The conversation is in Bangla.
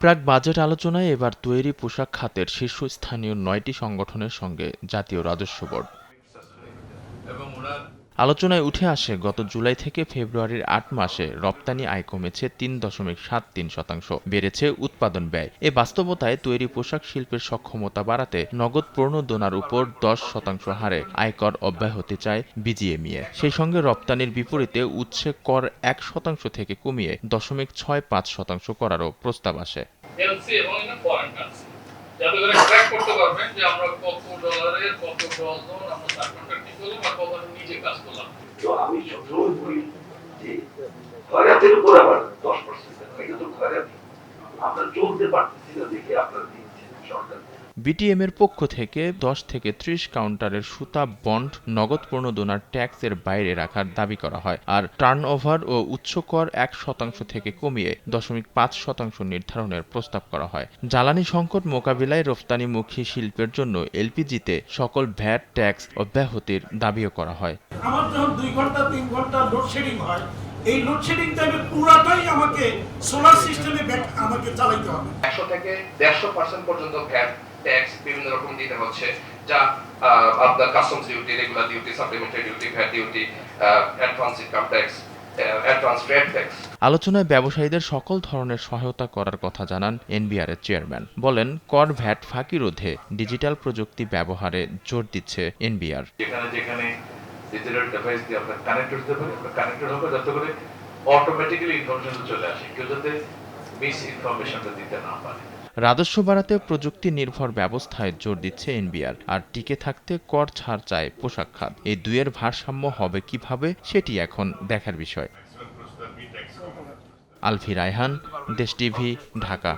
প্রাক বাজেট আলোচনায় এবার তৈরি পোশাক খাতের শীর্ষস্থানীয় ৯টি সংগঠনের সঙ্গে জাতীয় রাজস্ব বোর্ড। আলোচনায় উঠে আসে গত জুলাই থেকে ফেব্রুয়ারির ৮ মাসে রপ্তানি আয় কমেছে ৩.৭৩%, বেড়েছে উৎপাদন ব্যয়। এ বাস্তবতায় তৈরি পোশাক শিল্পের সক্ষমতা বাড়াতে নগদ প্রণোদনার উপর ১০% হারে আয়কর অব্যাহতি চায় বিজিএমইএ। সেই সঙ্গে রপ্তানির বিপরীতে উৎসে কর ১% থেকে কমিয়ে ০.৬৫% করারও প্রস্তাব আসে। যাতে করে ট্র্যাক করতে পারবেন যে আমরা কত ডলারের কত ডজন আমরা সাবকন্ট্রাক্টিং করলাম আর কত নিজে কাজ করলাম। তো আমি সবসময় বলি যে খয়রাতের উপর আবার 10% এটা তো খয়রাত, আমরা চলতে পারতেছি না দেখে আপনারা দিচ্ছেন সরকার। বিটিএম এর পক্ষ থেকে ১০ থেকে ৩০ কাউন্টারের সুতা বন্ড নগদ প্রণোদনার ট্যাক্সের বাইরে রাখার দাবি করা হয়, আর টার্নওভার ও উৎস কর ১% থেকে কমিয়ে ০.৫% নির্ধারণের প্রস্তাব করা হয়। জ্বালানি সংকট মোকাবিলায় রফতানিমুখী শিল্পের জন্য এলপিজিতে সকল ভ্যাট ট্যাক্স অব্যাহতির দাবিও করা হয়। আমার যখন ২ ঘন্টা ৩ ঘন্টা লোডশেডিং হয়, এই লোডশেডিং টাইমে পুরাটাই আমাকে সোলার সিস্টেমে আমাকে চালাইতে হবে। ১০০ থেকে ১৫০% পর্যন্ত ভ্যাট ট্যাক্স বিভিন্ন রকম দিতে হচ্ছে, যা আপনার customs duty, regular duty, supplementary duty, VAT duty, advance income tax, advance trade tax. আলোচনায় ব্যবসায়ীদের সকল ধরনের সহায়তা করার কথা জানান এনবিআরের চেয়ারম্যান। বলেন, কর ভ্যাট ফাঁকি রোধে ডিজিটাল প্রযুক্তি ব্যবহারে জোর দিচ্ছে এনবিআর। যেখানে যেখানে ডিজিটাল ডিভাইস দিয়ে আমরা কানেক্টেড হতে পারি, আমরা কানেক্টেড হবে যাতে করে অটোমেটিক্যালি ইনফরমেশন চলে আসে, কেউ যাতে মিস ইনফরমেশনটা দিতে না পারে। রাজস্ব বাড়াতে প্রযুক্তি নির্ভর ব্যবস্থায় জোর দিচ্ছে এনবিআর, আর টিকে থাকতে কর ছাড় চায় পোশাক খাত। এই দুইয়ের ভারসাম্য হবে কিভাবে, সেটি এখন দেখার বিষয়। আলফি রায়হান, দেশ টিভি, ঢাকা।